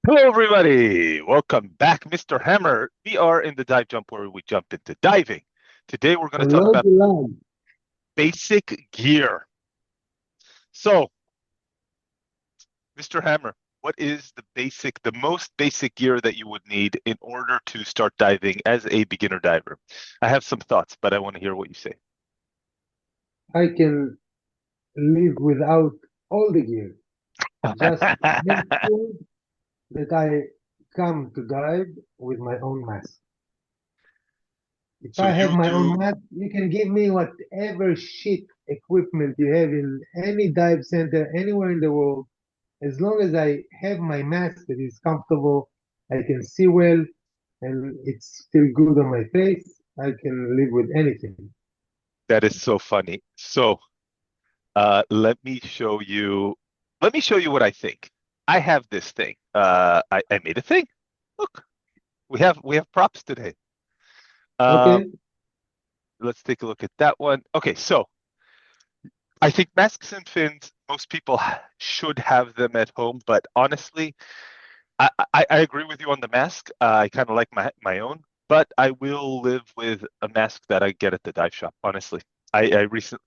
Hello, everybody. Welcome back, Mr. Hammer. We are in the dive jump where we jump into diving. Today, we're going to talk Hello, about Dylan. basic gear. So, Mr. Hammer, what is the most basic gear that you would need in order to start diving as a beginner diver? I have some thoughts, but I want to hear what you say. I can live without all the gear. Just make sure that I come to dive with my own mask. If So I have you my own do mask, you can give me whatever shit equipment you have in any dive center anywhere in the world. As long as I have my mask that is comfortable, I can see well, and it's still good on my face, I can live with anything. that is so funny. So, let me show you. Let me show you what I think. I have this thing. I made a thing. Look, we have props today. Um, Okay? let's take a look at that one. Okay, so I think masks and fins, most people should have them at home, but honestly, I agree with you on the mask. I kind of like my own, but I will live with a mask that I get at the dive shop. Honestly,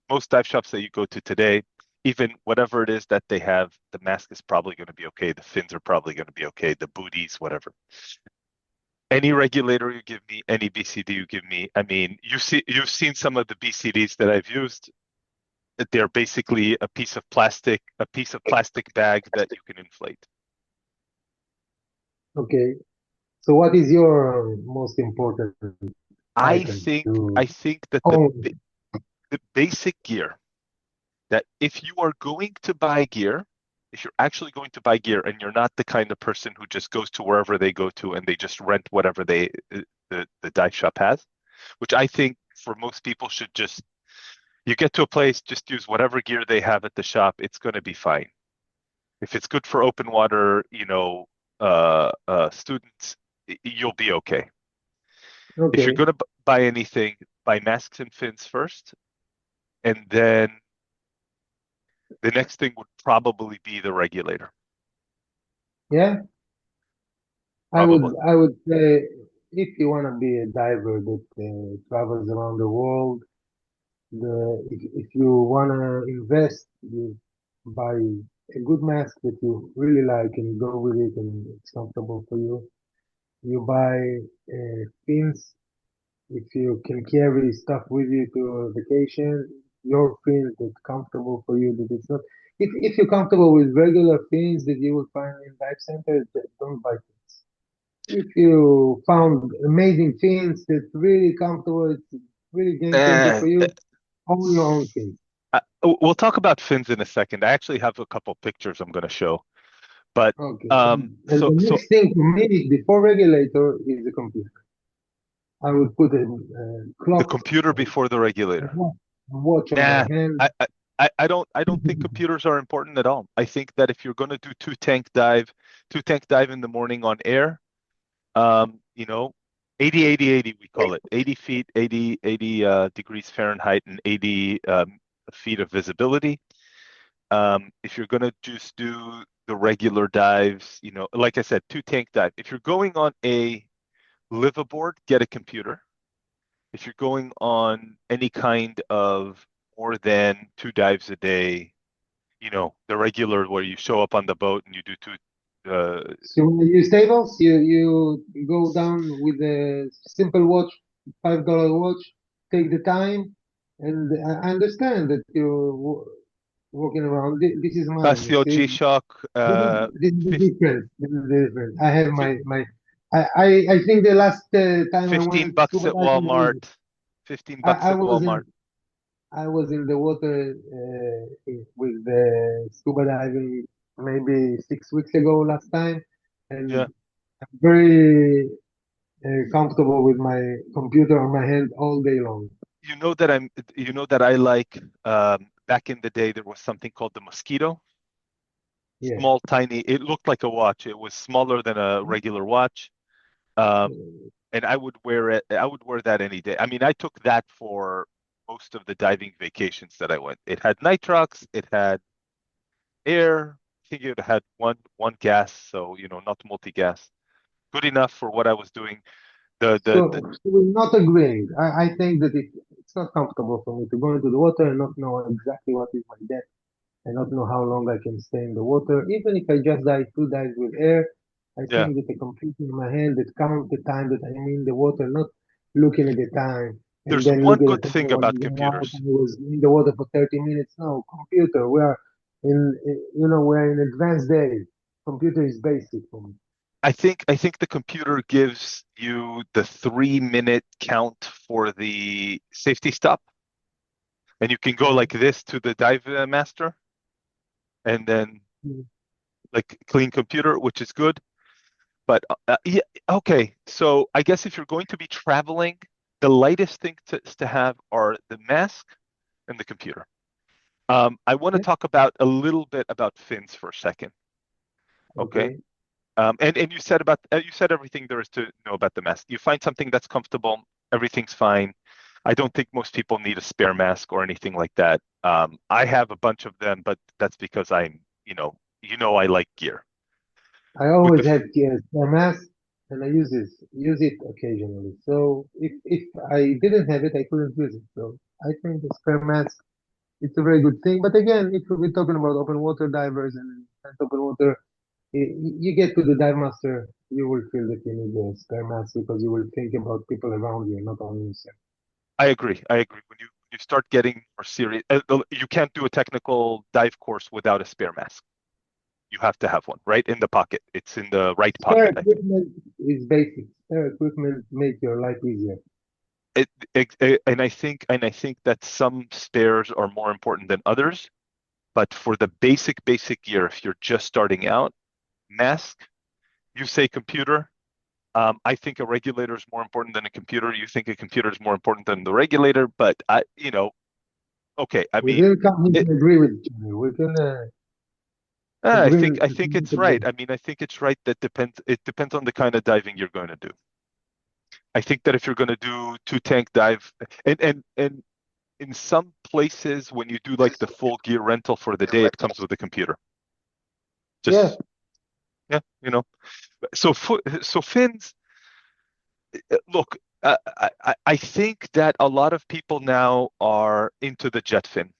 most dive shops that you go to today, even whatever it is that they have, the mask is probably going to be okay. The fins are probably going to be okay. The booties, whatever. Any regulator you give me, any BCD you give me. I mean, you've seen some of the BCDs that I've used. They're basically a piece of plastic bag that you can inflate. Okay. So what is your most important I item think to I think that own? the basic gear that if you are going to buy gear, if you're actually going to buy gear and you're not the kind of person who just goes to wherever they go to and they just rent whatever the dive shop has, which I think for most people should just you get to a place, just use whatever gear they have at the shop, it's going to be fine. If it's good for open water, students, you'll be okay. If you're Okay. going to buy anything, buy masks and fins first, and then the next thing would probably be the regulator. Yeah. Probably. I would say if you want to be a diver that travels around the world, if you want to invest, you buy a good mask that you really like and go with it and it's comfortable for you. You buy fins if you can carry stuff with you to a vacation, your fins that's comfortable for you, that it's not. If you're comfortable with regular fins that you will find in dive centers, don't buy fins. If you found amazing fins that's really comfortable, it's really game changer And for you, own your own fins. we'll talk about fins in a second. I actually have a couple pictures I'm going to show. But Okay. And so the so next thing for me before regulator is the computer. I would put a the clock, computer before the a regulator. watch on my Nah, hand. I don't think computers are important at all. I think that if you're going to do two tank dive in the morning on air, you know, 80, 80, 80, we call it 80 feet, 80 degrees Fahrenheit and 80 feet of visibility. If you're going to just do the regular dives, like I said, two tank dive. If you're going on a liveaboard, get a computer. If you're going on any kind of more than two dives a day, the regular where you show up on the boat and you do two. So when you use tables, you go down with a simple watch, $5 watch, take the time, and I understand that you're walking around. This is mine. You Casio see, G-Shock, this is the 15, difference. This is the difference. I have my. I think the last time I 15 went bucks scuba at diving was Walmart. 15 bucks I at was Walmart. in I was in the water with the scuba diving maybe 6 weeks ago last time, Yeah. and very comfortable with my computer on my hand all day long. You know that I like, back in the day, there was something called the Mosquito. Yeah. Small, tiny, it looked like a watch. It was smaller than a regular watch. Um, and I would wear it. I would wear that any day. I mean, I took that for most of the diving vacations that I went. It had nitrox, it had air. think it had one gas, so not multi-gas. Good enough for what I was doing. The So we're not agreeing. I think that it's not comfortable for me to go into the water and not know exactly what is my depth and not know how long I can stay in the water. Even if I just dive 2 dives with air, I yeah. think that a computer in my hand that count the time that I'm in the water, not looking at the time and There's then one look at the good time thing when about I got out computers. and I was in the water for 30 minutes. No, computer, we are we're in advanced day. Computer is basic for me. I think the computer gives you the 3-minute count for the safety stop, and you can go Yeah. like this to the dive master, and then Mm. like clean computer, which is good. But yeah, okay. So I guess if you're going to be traveling, the lightest thing to have are the mask and the computer. I want to Yeah. talk about a little bit about fins for a second. Okay. Okay. And you said everything there is to know about the mask. You find something that's comfortable, everything's fine. I don't think most people need a spare mask or anything like that. I have a bunch of them, but that's because I like gear. I With the always f- have a mask and I use it occasionally. So if I didn't have it, I couldn't use it. So I think the spare mask it's a very good thing. But again, if we're talking about open water divers and open water, you get to the dive master, you will feel that you need a spare mask because you will think about people around you, not only yourself. I agree. I agree. When you start getting more serious, you can't do a technical dive course without a spare mask. You have to have one right in the pocket. It's in the right Spare pocket, I think. equipment is basic. Spare equipment make your life easier. And I think that some spares are more important than others. But for the basic gear, if you're just starting out, mask, you say computer. I think a regulator is more important than a computer. You think a computer is more important than the regulator, but okay. I We mean, didn't come here it, to agree with each other. We can I agree think to I think it's right. I mean, I think it's right that depends. It depends on the kind of diving you're going to do. I think that if you're going to do two tank dive, and in some places when you do like the full gear rental for the day, it comes with a computer. Yeah, Just yeah, so fins. Look, I think that a lot of people now are into the jet fin.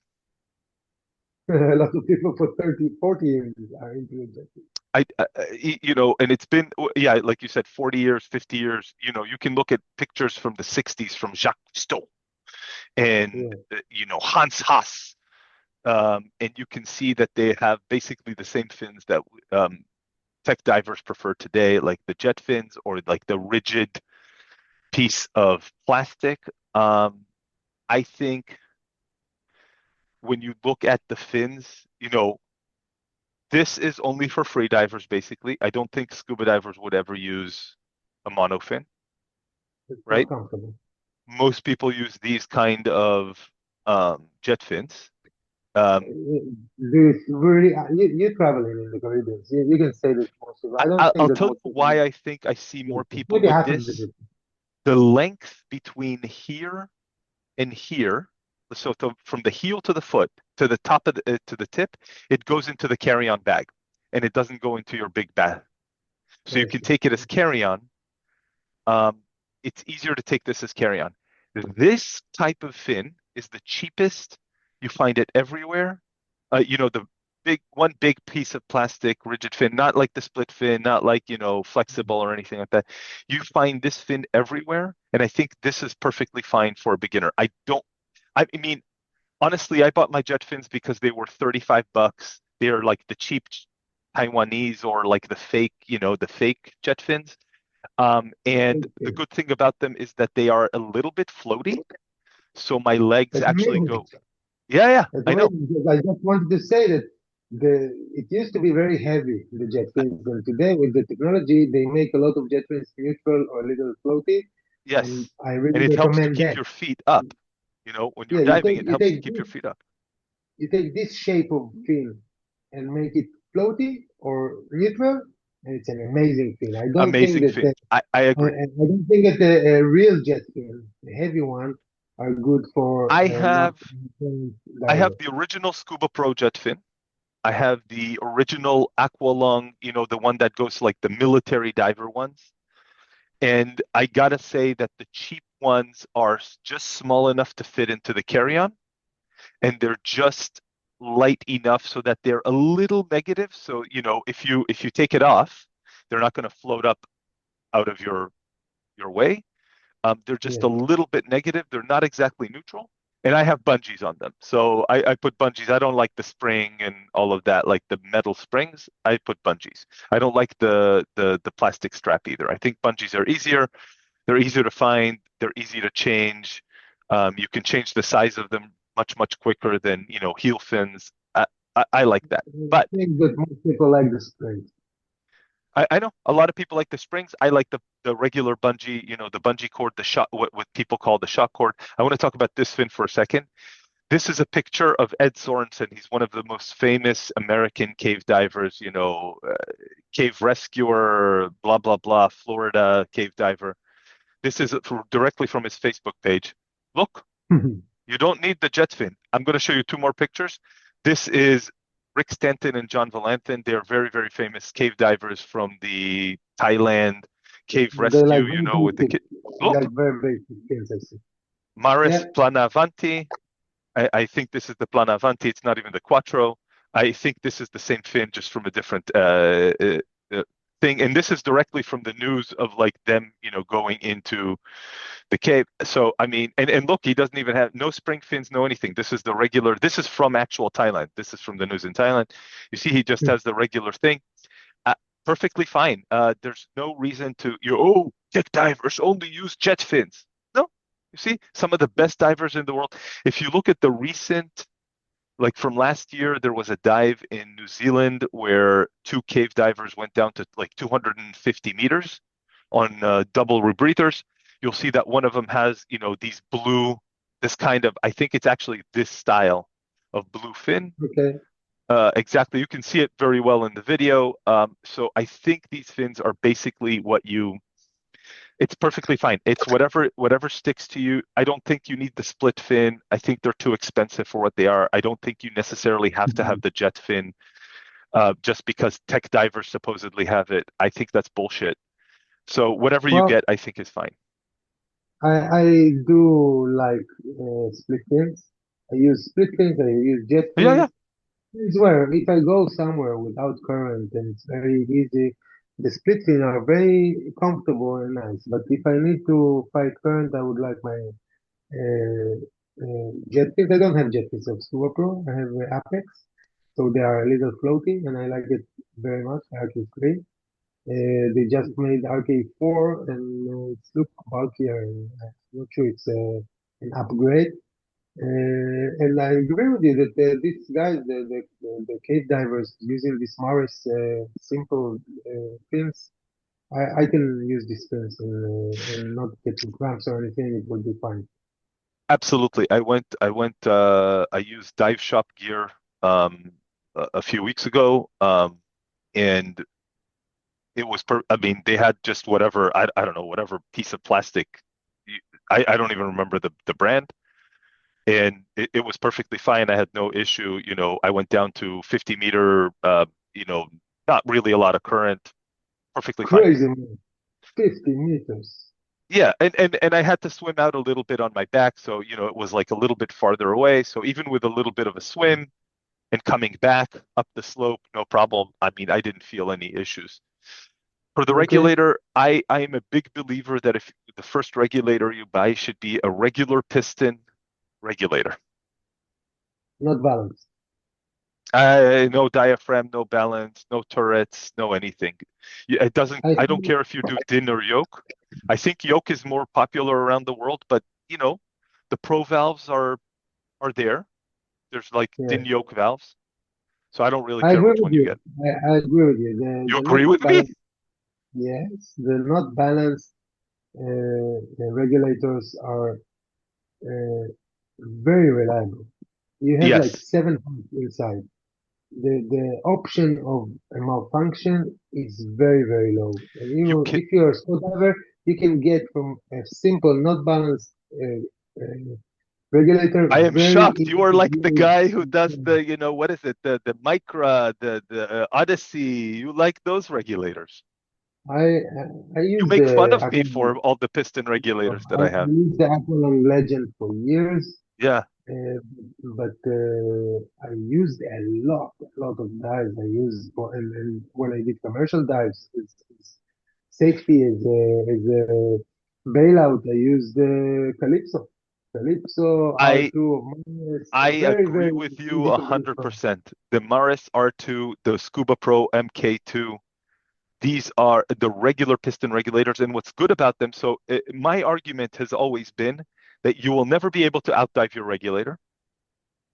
a lot of people for 30, 40 years are into it. And it's been, yeah, like you said, 40 years, 50 years. You can look at pictures from the 60s from Jacques Cousteau and, Yeah. Hans Haas. And you can see that they have basically the same fins that tech divers prefer today, like the jet fins or like the rigid piece of plastic. I think when you look at the fins, this is only for free divers, basically. I don't think scuba divers would ever use a monofin, It's not right? comfortable. Most people use these kind of jet fins. Um, This really, you're traveling in the Caribbean. You can say that most of, I, I don't I- think I'll that tell most you of why them, I think I see more people maybe with half of the this. people. The length between here and here, so from the heel to the foot to the top of to the tip, it goes into the carry-on bag, and it doesn't go into your big bag. So you I can see. take it as carry-on. Um, it's easier to take this as carry-on. This type of fin is the cheapest. You find it everywhere. The big piece of plastic rigid fin, not like the split fin, not like, flexible or anything like that. You find this fin everywhere, and I think this is perfectly fine for a beginner. I mean, honestly, I bought my jet fins because they were $35. They're like the cheap Taiwanese or like the fake jet fins. And the Okay. good thing about them is that they are a little bit floaty. So my legs That's actually amazing. go, yeah, yeah, That's I know. amazing because I just wanted to say that it used to be very heavy, the jet fins, and today with the technology, they make a lot of jet fins neutral or a little floaty, and Yes. I And really it helps to recommend keep that. your feet up. When you're Yeah, diving, it helps to keep your feet up. you take this shape of fin and make it floaty or neutral, and it's an amazing fin. I don't think Amazing that fin. I agree. I don't think that the real jet fin, the heavy one, are good for I not have trained I have divers. the original Scuba Pro jet fin. I have the original Aqualung, the one that goes to like the military diver ones. And I gotta say that the cheap ones are just small enough to fit into the carry-on, and they're just light enough so that they're a little negative. So, if you take it off, they're not going to float up out of your way. They're just a Yeah. little bit negative. They're not exactly neutral. And I have bungees on them. So I put bungees. I don't like the spring and all of that, like the metal springs. I put bungees. I don't like the plastic strap either. I think bungees are easier. They're easier to find. They're easy to change. You can change the size of them much, much quicker than, heel fins. I like that. I But think that most people like the springs. I know a lot of people like the springs. I like the regular bungee, the bungee cord, the shot, what people call the shock cord. I want to talk about this fin for a second. This is a picture of Ed Sorensen. He's one of the most famous American cave divers, cave rescuer, blah, blah, blah, Florida cave diver. This is directly from his Facebook page. Look, you don't need the jet fin. I'm going to show you two more pictures. This is Rick Stanton and John Valanthin. They're very, very famous cave divers from the Thailand cave They rescue, like very with the basic, kid. Look, like very basic skills, I see. Maris Yeah, Planavanti. I think this is the Planavanti. It's not even the Quattro. I think this is the same fin, just from a different thing. And this is directly from the news of like them, going into the cave. So I mean, and look, he doesn't even have no spring fins, no anything. This is the regular. This is from actual Thailand. This is from the news in Thailand. You see, he just has the regular thing. Uh, Perfectly fine. There's no reason to tech divers only use jet fins. No, you see, some of the best divers in the world. If you look at the recent, like from last year, there was a dive in New Zealand where two cave divers went down to like 250 meters on double rebreathers. You'll see that one of them has, these blue, this kind of, I think it's actually this style of blue fin. okay. Exactly. You can see it very well in the video. So I think these fins are basically it's perfectly fine. It's whatever sticks to you. I don't think you need the split fin. I think they're too expensive for what they are. I don't think you necessarily have to have the jet fin just because tech divers supposedly have it. I think that's bullshit. So whatever you Well, get, I think is fine. I do like split fins. I use split fins. I use jet Yeah, yeah. fins. It's where if I go somewhere without current, then it's very easy. The split fins are very comfortable and nice. But if I need to fight current, I would like my jet fins. I don't have jet fins of SCUBA Pro. I have Apex, so they are a little floaty, and I like it very much. RK3. They just made RK4, and it's look bulkier. And I'm not sure it's an upgrade. And I agree with you that these guys, the cave divers, using these Morris simple fins, I can use these fins and not getting cramps or anything. It will be fine. Absolutely. I used dive shop gear a few weeks ago, and it was I mean, they had just whatever, I don't know, whatever piece of plastic. I don't even remember the brand. And it was perfectly fine. I had no issue. I went down to 50-meter, not really a lot of current, perfectly fine. Crazy, man. 50 meters. Yeah, and I had to swim out a little bit on my back, so it was like a little bit farther away. So even with a little bit of a swim and coming back up the slope, no problem. I mean, I didn't feel any issues. For the Okay, regulator, I am a big believer that if the first regulator you buy should be a regular piston regulator. not balanced. No diaphragm, no balance, no turrets, no anything. It doesn't. I I don't think, care if you do din or yoke. I think yoke is more popular around the world, but the pro valves are there. There's like yeah, din yoke valves, so I don't really I care agree which with one you you. get. I agree with you. You The agree not with me? balanced, yes, the not balanced the regulators are very reliable. You have like Yes. 7 pumps inside. The option of a malfunction is very low. And You even can. if you're a scuba diver, you can get from a simple not balanced Regulator, I am very shocked. You easy are to like the use. guy who does the, what is it? The Micra, the Odyssey. You like those regulators. I You use make fun the of me for all the piston regulators that I I have. use the Aqualung Legend for years, Yeah, uh, but I used a lot of dives. I use for and when I did commercial dives, it's safety is a bailout. I used the Calypso I R2 of mine is I very agree very with you easy a to use hundred from. percent. The Maris R2, the Scuba Pro MK2, these are the regular piston regulators. And what's good about them, so my argument has always been that you will never be able to outdive your regulator.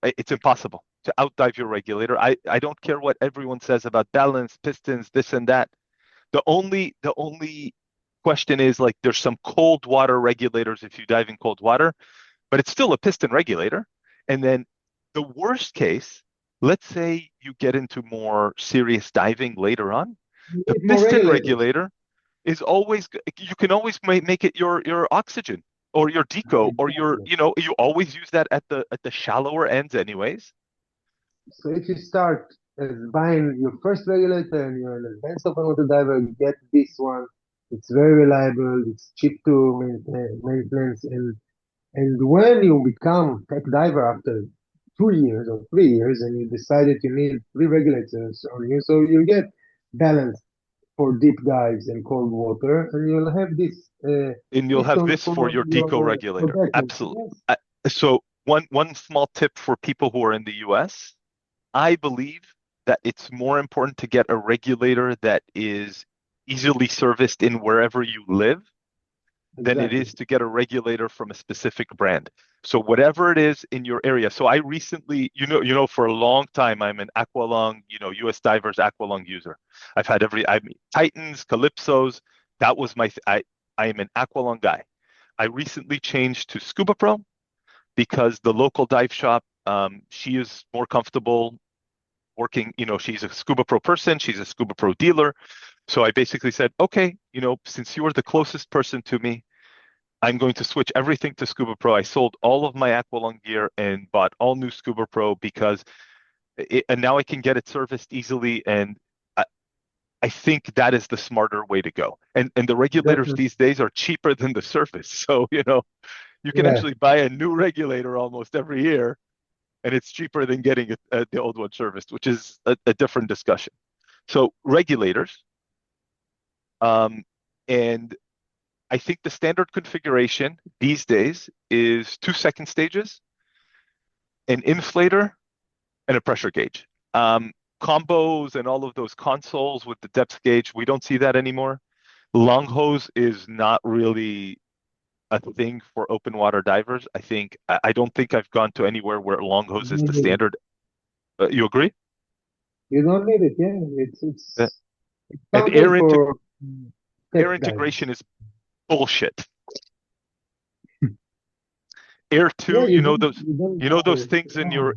It's impossible to outdive your regulator. I don't care what everyone says about balance, pistons, this and that. The only question is like there's some cold water regulators if you dive in cold water, but it's still a piston regulator. And then the worst case, let's say you get into more serious diving later on, You the need more piston regulators. regulator is always, you can always make it your oxygen or your deco or Exactly. you always use that at the shallower ends anyways. So if you start as buying your first regulator and you're an advanced open water diver, you get this one. It's very reliable. It's cheap to maintenance, and when you become tech diver after 2 years or 3 years, and you decide that you need three regulators on you, so you get balance for deep dives and cold water, and you'll have this And you'll have piston this for for your deco your regulator. protection. Absolutely. Yes, So one small tip for people who are in the US, I believe that it's more important to get a regulator that is easily serviced in wherever you live than it exactly. is to get a regulator from a specific brand. So whatever it is in your area. So I recently, for a long time, I'm an Aqualung, US Divers Aqualung user. I mean, Titans, Calypsos. That was I am an Aqualung guy. I recently changed to Scuba Pro because the local dive shop, she is more comfortable working, she's a Scuba Pro person, she's a Scuba Pro dealer. So I basically said, okay, since you are the closest person to me, I'm going to switch everything to Scuba Pro. I sold all of my Aqualung gear and bought all new Scuba Pro because and now I can get it serviced easily. And I, I think that is the smarter way to go. And the regulators Definitely. these days are cheaper than the surface. So, you can Yeah, actually buy a new regulator almost every year and it's cheaper than getting the old one serviced, which is a different discussion. So regulators, um, and I think the standard configuration these days is two second stages, an inflator, and a pressure gauge. Combos and all of those consoles with the depth gauge, we don't see that anymore. Long hose is not really a thing for open water divers. I don't think I've gone to anywhere where long you hose is don't the need it. standard. You agree? You don't need it. Yeah, Uh, it's And standard for tech air divers. integration is bullshit. Air Yeah, 2, you know those you don't you know those buy. things in Yeah, your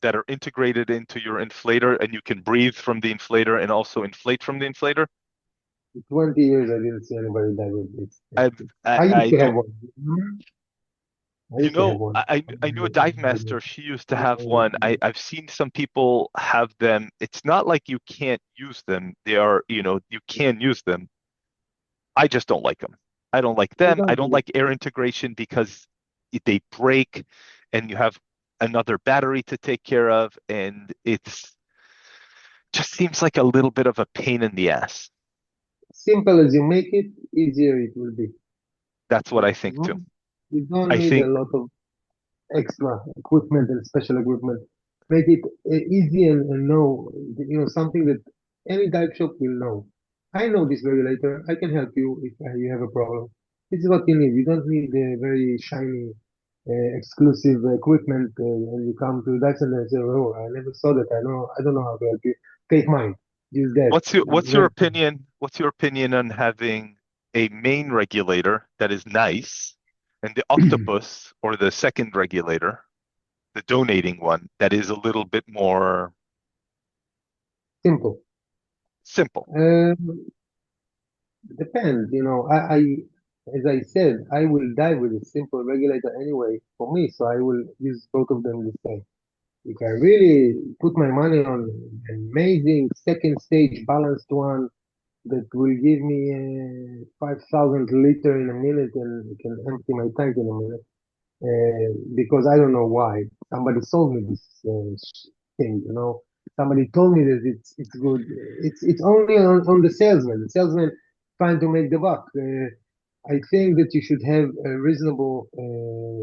that are integrated into your inflator and you can breathe from the inflator and also inflate from the inflator. 20 years I didn't see anybody die with this. I used I to have don't, one. I used to have one. I knew a dive master. She used to have one. I've seen some people have them. It's not like you can't use them. They are, you can use them. I just don't like them. I don't like You them. I don't don't need like air integration because they break and you have another battery to take care of, and it's just seems like a little bit of a pain in the ass. simple as you make it, easier it will be. That's what I think too. Mhm. You don't I need a think lot of extra equipment and special equipment. Make it easy and know, something that any dive shop will know. I know this regulator. I can help you if you have a problem. This is what you need. You don't need a very shiny, exclusive equipment, and you come to dive center and say, "Oh, I never saw that. I don't know how to help you. Take mine. Use that." what's your Very simple. opinion? What's your opinion on having a main regulator that is nice and the octopus or the second regulator, the donating one, that is a little bit more Simple. simple? Um, Depends. as I said, I will dive with a simple regulator anyway for me, so I will use both of them the same. If I really put my money on an amazing second stage balanced one that will give me 5,000 liter in a minute and can empty my tank in a minute, because I don't know why. Somebody sold me this thing, you know. Somebody told me that it's good. It's only on the salesman. The salesman trying to make the buck. I think that you should have a reasonable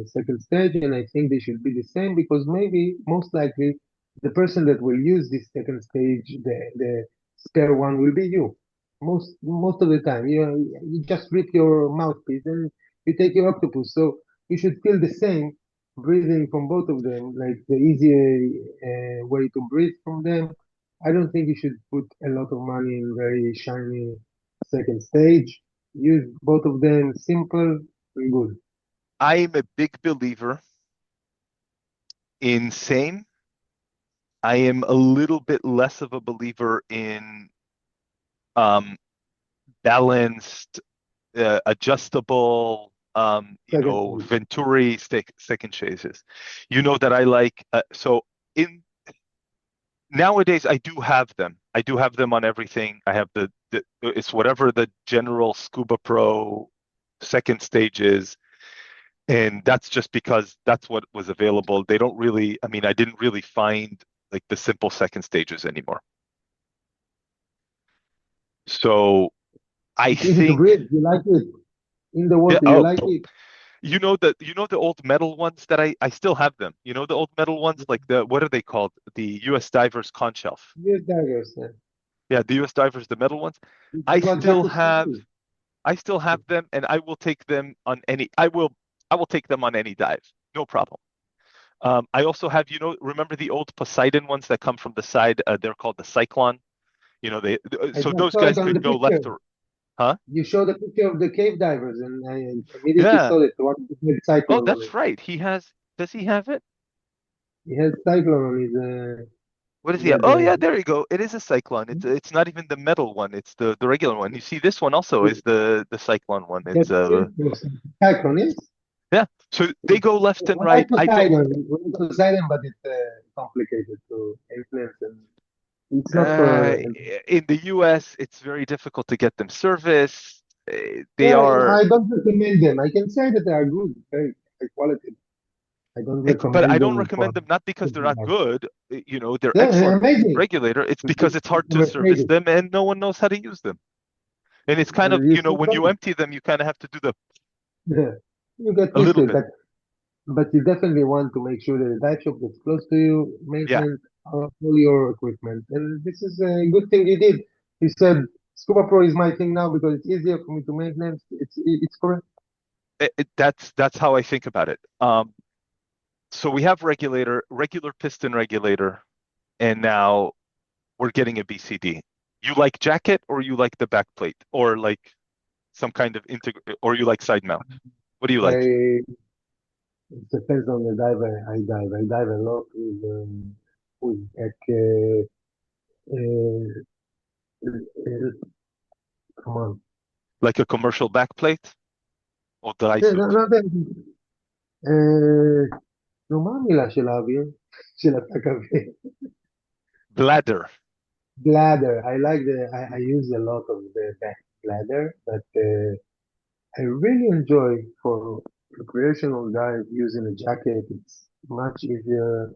second stage, and I think they should be the same because maybe most likely the person that will use this second stage, the spare one, will be you. Most of the time, you just rip your mouthpiece and you take your octopus. So you should feel the same breathing from both of them, like the easier way to breathe from them. I don't think you should put a lot of money in very shiny second stage. Use both of them simple and good. I'm a big believer in same. I am a little bit less of a believer in um, balanced, adjustable, Second stage. Venturi second chases. You know that I like, so in nowadays I do have them. I do have them on everything. I have it's whatever the general Scuba Pro second stage is. And that's just because that's what was available. They don't really, I mean, I didn't really find like the simple second stages anymore. So I It's easy to think, breathe. You like it in the yeah, water. You oh, like it. the old metal ones that I still have them. You know the old metal ones, like the what are they called? The US Divers Conch Shelf. Yes, divers. Yeah, the US Divers, the metal ones. I You got still Jacket have BCDs. I still have them and I will take them on any I will take them on any dive. No problem. I also have, remember the old Poseidon ones that come from the side? They're called the Cyclone. I So just those saw it guys on the could go picture. left or, huh? You showed a picture of the cave divers, and I immediately Yeah. saw it. The one with Oh, cyclone on that's it. right. Does he have it? He has cyclone on his. What does He he have? got Oh, the yeah, there you go. It is a Cyclone. It's not even the metal one. It's the regular one. You see, this one also is the Cyclone one. It's cyclone. Yes. yeah. So they go left and I right. like I don't. Poseidon. We like Poseidon, but it's complicated to influence, and it's not for. In the US, it's very difficult to get them serviced. They Yeah, are. I don't recommend them. I can say that they are good, very high quality. I don't But I recommend don't them for. recommend them not because they're not good. They're They're excellent amazing. regulator. It's But because it's hard to service overrated. them and no one knows how to use them. And it's kind of, You see when you them? empty them, you kind of have to do the You get a used little to it, bit. but you definitely want to make sure that the dive shop that's close to you Yeah. maintenance all your equipment. And this is a good thing you did. You said Scuba Pro is my thing now because it's easier for me to maintenance. It's correct. That's how I think about it. So we have regular piston regulator, and now we're getting a BCD. You like jacket or you like the back plate or like some kind of or you like side mount? What do you like? I It depends on the dive I dive. I dive a lot with like come on. Like a commercial back plate or dry No, suit? נו, מה המילה של האוויר? של התק אוויר. Bladder. Bladder. I use a lot of the back bladder, but I really enjoy for recreational dive using a jacket. It's much easier.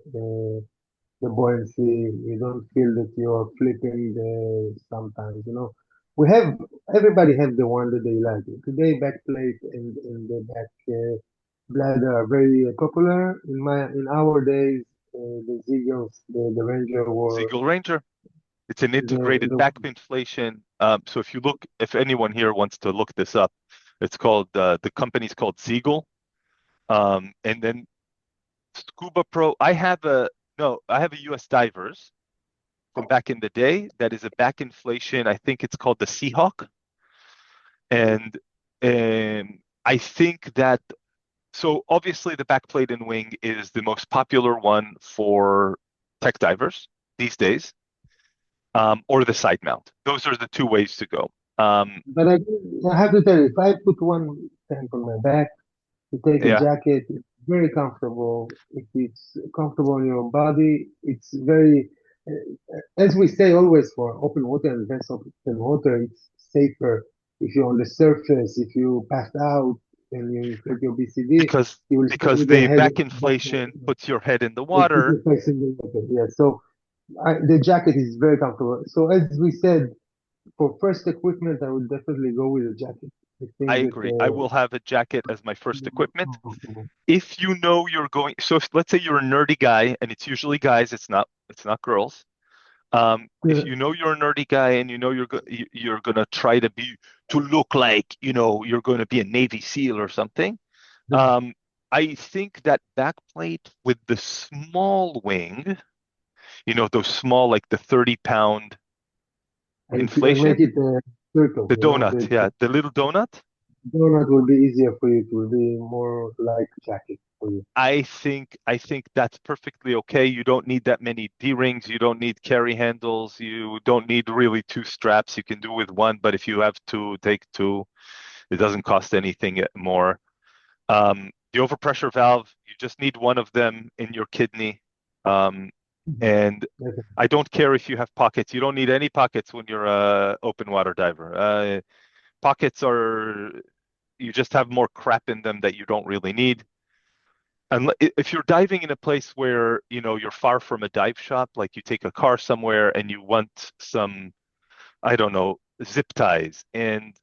The buoyancy, you don't feel that you are flipping sometimes, you know. We have, everybody have the one that they like. Today, back plate and the back bladder are very popular. In our days, the Ziegels, the Ranger were Siegel Ranger. It's an integrated the back inflation. So if anyone here wants to look this up, it's called the company's called Siegel. And then Scuba Pro. I have a US Divers from back in the day. That is a back inflation. I think it's called the Seahawk. And I think that so obviously the backplate and wing is the most popular one for tech divers these days, or the side mount. Those are the two ways to go. But I have to tell you, if I put one tent on my back. You take a Yeah, jacket, it's very comfortable. If it's comfortable on your body, it's very, as we say always for open water and advanced open water, it's safer. If you're on the surface, if you pass out and you inflate your BCD, because you will stay because with your the head back above inflation puts your head in the with water. your face in the water. Yeah, so the jacket is very comfortable. So as we said, for first equipment, I would definitely go with a jacket. I I think that agree. I will have a jacket as my first it's more equipment. comfortable. If you know you're going, so if, let's say you're a nerdy guy, and it's usually guys, it's not girls. If Yeah. you know you're a nerdy guy and you know you're gonna try to look like you're going to be a Navy SEAL or something, um, I think that backplate with the small wing, those small like the 30-pound I make inflation, it a circle, the donut, the yeah, the little donut. donut will be easier for you. It will be more like jacket for you. I think that's perfectly okay. You don't need that many D-rings. You don't need carry handles. You don't need really two straps. You can do with one, but if you have two, take two. It doesn't cost anything more. The overpressure valve, you just need one of them in your kidney. Um, Mhm. and Okay. I don't care if you have pockets. You don't need any pockets when you're a open water diver. Pockets are, you just have more crap in them that you don't really need. And if you're diving in a place where, you're far from a dive shop, like you take a car somewhere and you want some, I don't know, zip ties and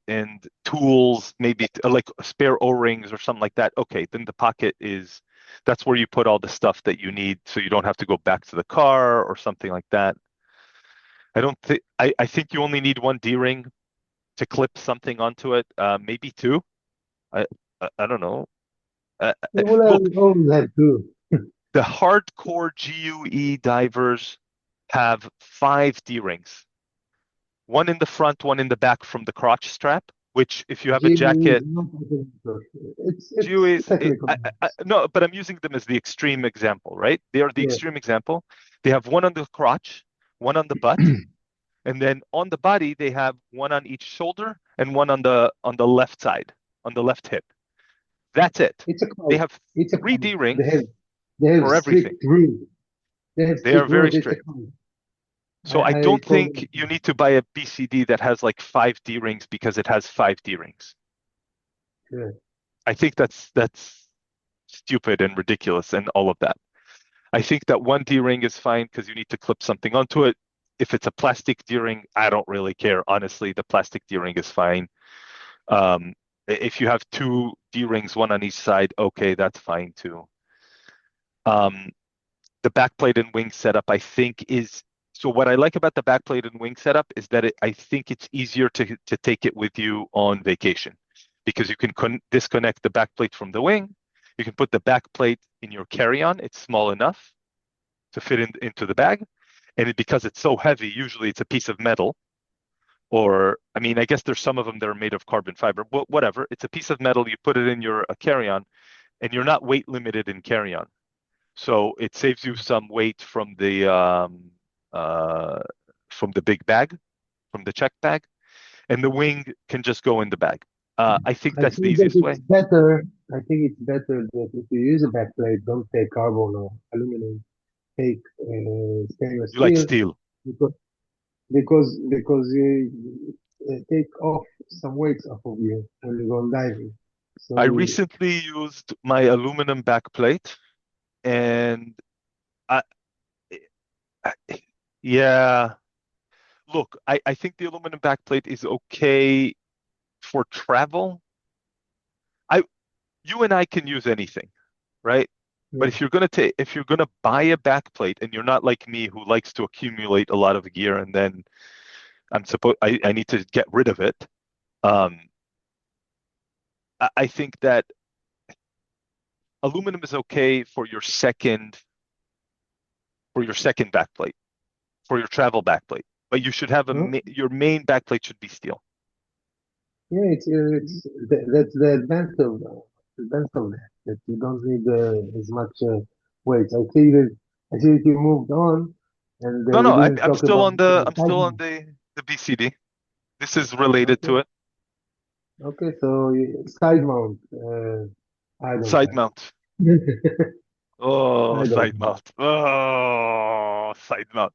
tools, maybe like spare O-rings or something like that. Okay, then the pocket that's where you put all the stuff that you need so you don't have to go back to the car or something like that. I think you only need one D-ring to clip something onto it, maybe two. I I don't know. Yeah, well, Look, I always have two. the hardcore GUE divers have five D-rings, one in the front, one in the back from the crotch strap, which if you have a GU is jacket, not technical. GUE It's is, technical. no, but I'm using them as the extreme example, right? They are the Yeah. extreme example. They have one on the crotch, one on the butt, and then on the body they have one on each shoulder and one on the left side, on the left hip. That's it. It's a They code. have It's a three code. D rings They have for everything. strict rules. They have They are strict very rules. It's a strict. code. So I I don't totally think you need to buy a BCD that has like five D rings because it has five D rings. agree. I think that's stupid and ridiculous and all of that. I think that one D ring is fine because you need to clip something onto it. If it's a plastic D ring, I don't really care. Honestly, the plastic D ring is fine. If you have two D rings, one on each side, okay, that's fine too. Um, the backplate and wing setup, I think, is so. What I like about the backplate and wing setup is that I think it's easier to take it with you on vacation because you can disconnect the backplate from the wing. You can put the backplate in your carry-on. It's small enough to fit into the bag, and because it's so heavy, usually it's a piece of metal. Or, I mean, I guess there's some of them that are made of carbon fiber, but whatever. It's a piece of metal. You put it in your carry-on, and you're not weight limited in carry-on. So it saves you some weight uh, from the big bag, from the check bag, and the wing can just go in the bag. I think I that's the think that easiest it's way. better. I think it's better that if you use a backplate, don't take carbon or aluminum. Take stainless You like steel steel. because you take off some weights off of you when you go diving. I So recently used my aluminum back plate, and I, I yeah, look, I think the aluminum back plate is okay for travel. I You and I can use anything, right? But yeah, if you're gonna buy a back plate and you're not like me who likes to accumulate a lot of gear and then I need to get rid of it. Um, I think that aluminum is okay for your second back plate, for your travel back plate. But you should have no, your main back plate should be steel. yeah, that's the advantage of that. That you don't need as much weights. I see that you moved on, and No, we no, I'm didn't I'm talk still about on the I'm still on sidemount. the BCD. This is related to Okay, it. Okay, so side mount. I don't Side have mount. it. Oh, I don't side have it. mount. Oh, side mount.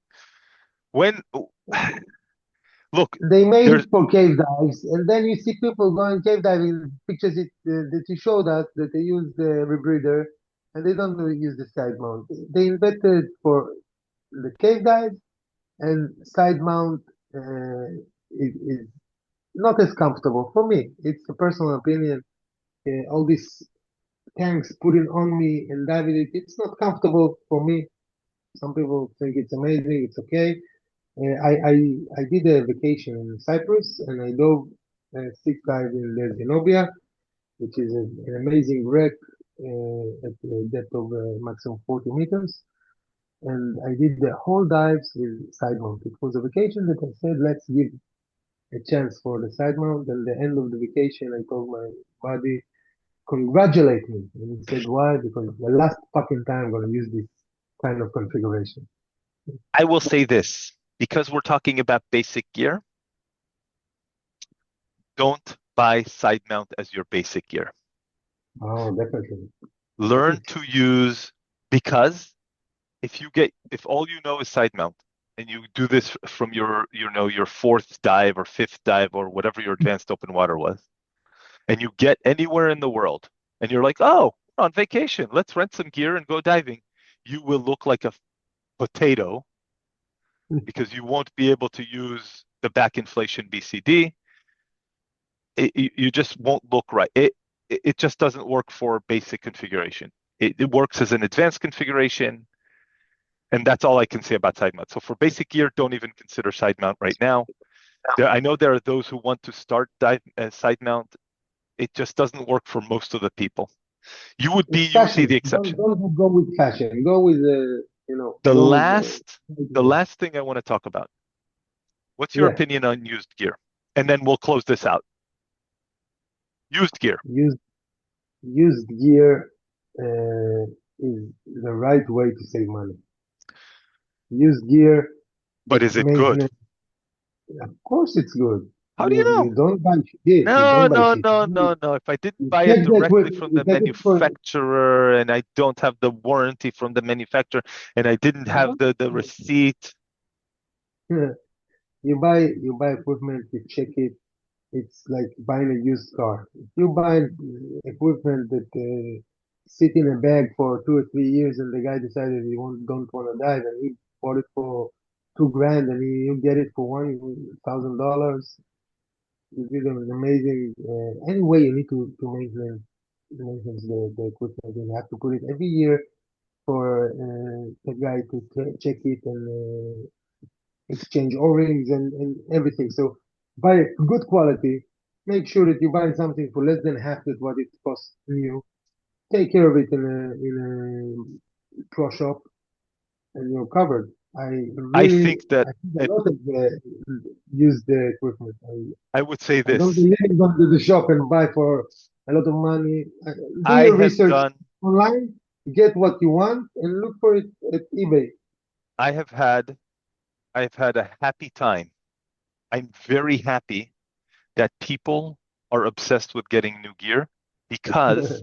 When look, They made it there's for cave dives, and then you see people going cave diving. Pictures that you showed us that they use the rebreather, and they don't really use the side mount. They invented for the cave dives, and side mount is not as comfortable for me. It's a personal opinion. All these tanks putting on me and diving it, it's not comfortable for me. Some people think it's amazing. It's okay. I did a vacation in Cyprus and I dove six dive in the Zenobia, which is an amazing wreck at a depth of maximum 40 meters. And I did the whole dives with side mount. It was a vacation that I said, let's give a chance for the side mount. And the end of the vacation, I told my buddy, congratulate me. And he said, why? Because the last fucking time I'm going to use this kind of configuration. I will say this because we're talking about basic gear, don't buy side mount as your basic gear. Oh, definitely. Learn to It's use because if all you know is side mount and you do this from your fourth dive or fifth dive or whatever your advanced open water was, and you get anywhere in the world and you're like, oh, we're on vacation, let's rent some gear and go diving, you will look like a potato because you won't be able to use the back inflation BCD. You just won't look right. It just doesn't work for basic configuration. It works as an advanced configuration, and that's all I can say about side mount. So for basic gear, don't even consider side mount right now. I know there are those who want to start side mount. It just doesn't work for most of the people. You would be It's usually fashion. the Don't exception. don't go with fashion. Go with The go with last, the last thing I want to talk about. What's your yeah. opinion on used gear? And then we'll close this out. Used gear, Used used gear is the right way to save money. Used gear, but its is it good? maintenance. Of course, it's good. How do you You know? don't buy shit. You No, don't buy no, shit. no, no, no. If I didn't You buy it check the directly equipment. from You the take it for. manufacturer and I don't have the warranty from the manufacturer and I didn't have No, the receipt, you buy equipment. You check it. It's like buying a used car. If you buy equipment that sit in a bag for 2 or 3 years and the guy decided he don't want to dive and he bought it for 2 grand and you get it for $1,000, you did an amazing. Anyway, you need to maintenance the equipment. You have to put it every year for the guy to check it and exchange O-rings and everything. So buy good quality. Make sure that you buy something for less than half that what it costs new. Take care of it in a pro shop, and you're covered. I think that I think a it, lot of use the equipment. I would say I don't this. believe in going to the shop and buy for a lot of money. Do I your have research done, online, get what you want, and look for it at eBay. I have had, I've had a happy time. I'm very happy that people are obsessed with getting new gear because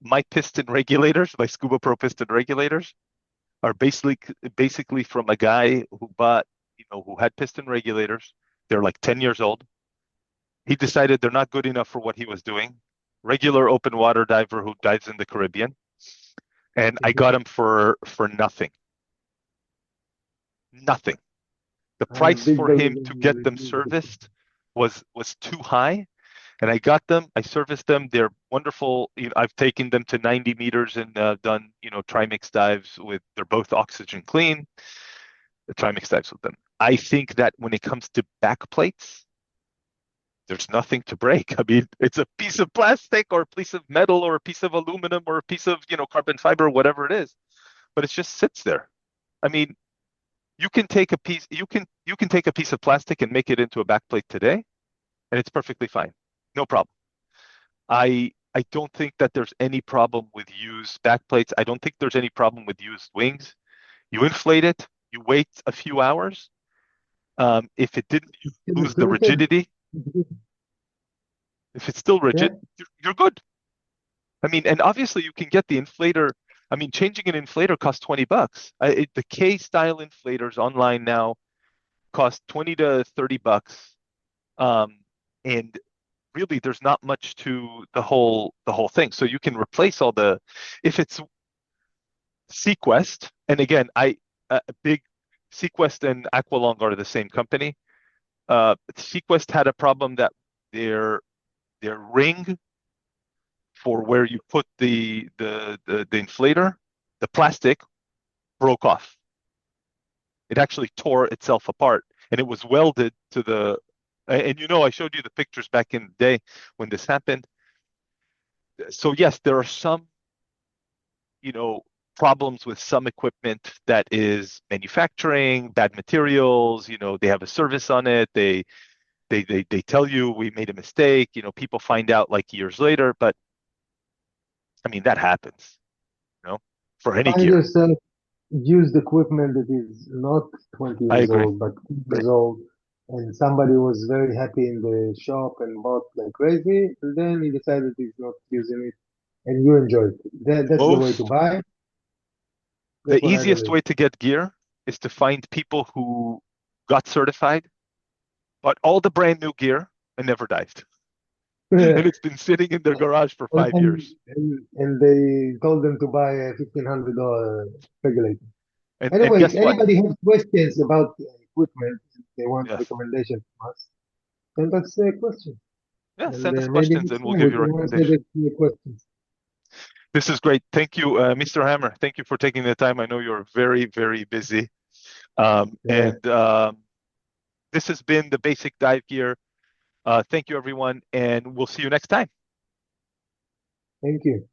my piston regulators, my Scuba Pro piston regulators, are basically from a guy who bought, who had piston regulators. They're like 10 years old. He decided they're not good enough for what he was doing. Regular open water diver who dives in the Caribbean, and I got him for nothing, nothing. The I'm a price big for believer him to get in them serviced was too high, and I got them. I serviced them. They're wonderful. I've taken them to 90 meters and done trimix dives with. They're both oxygen clean. The trimix dives with them. I think that when it comes to back plates, there's nothing to break. I mean, it's a piece of plastic or a piece of metal or a piece of aluminum or a piece of carbon fiber, whatever it is, but it just sits there. I mean, you can take a piece of plastic and make it into a backplate today, and it's perfectly fine, no problem. I don't think that there's any problem with used backplates. I don't think there's any problem with used wings. You inflate it, you wait a few hours. If it didn't lose the Fluted. rigidity, If it's still Yeah, rigid, you're good. I mean, and obviously you can get the inflator. I mean, changing an inflator costs $20. The K style inflators online now cost 20 to 30 bucks. Um, and really there's not much to the whole thing. So you can replace all the if it's Sequest, and again, big Sequest and Aqualung are the same company. Sequest had a problem that their their ring for where you put the inflator, the plastic broke off. It actually tore itself apart, and it was welded to the. And I showed you the pictures back in the day when this happened. So yes, there are some, you know, problems with some equipment that is manufacturing, bad materials. They have a service on it. They tell you we made a mistake. People find out like years later, but I mean that happens, you know, for any find gear. yourself used equipment that is not 20 I years agree. old, but 2 years old, and somebody was very happy in the shop and bought like crazy, and then he decided he's not using it, and you enjoy it. That's the way to Most buy. The That's what I easiest believe. way to get gear is to find people who got certified, bought all the brand new gear, and never dived. And it's been sitting in their garage for and, 5 years. and they told them to buy a $1,500 regulator. And Anyway, if guess what? anybody has questions about equipment, they want Yes. recommendation from us, send us a question. Yeah, And send us maybe questions next and we'll time give we you a can answer recommendation. the questions. This is great. Thank you, Mr. Hammer. Thank you for taking the time. I know you're very, very busy. Yeah, And this has been the Basic Dive Gear. Thank you, everyone, and we'll see you next time. thank you.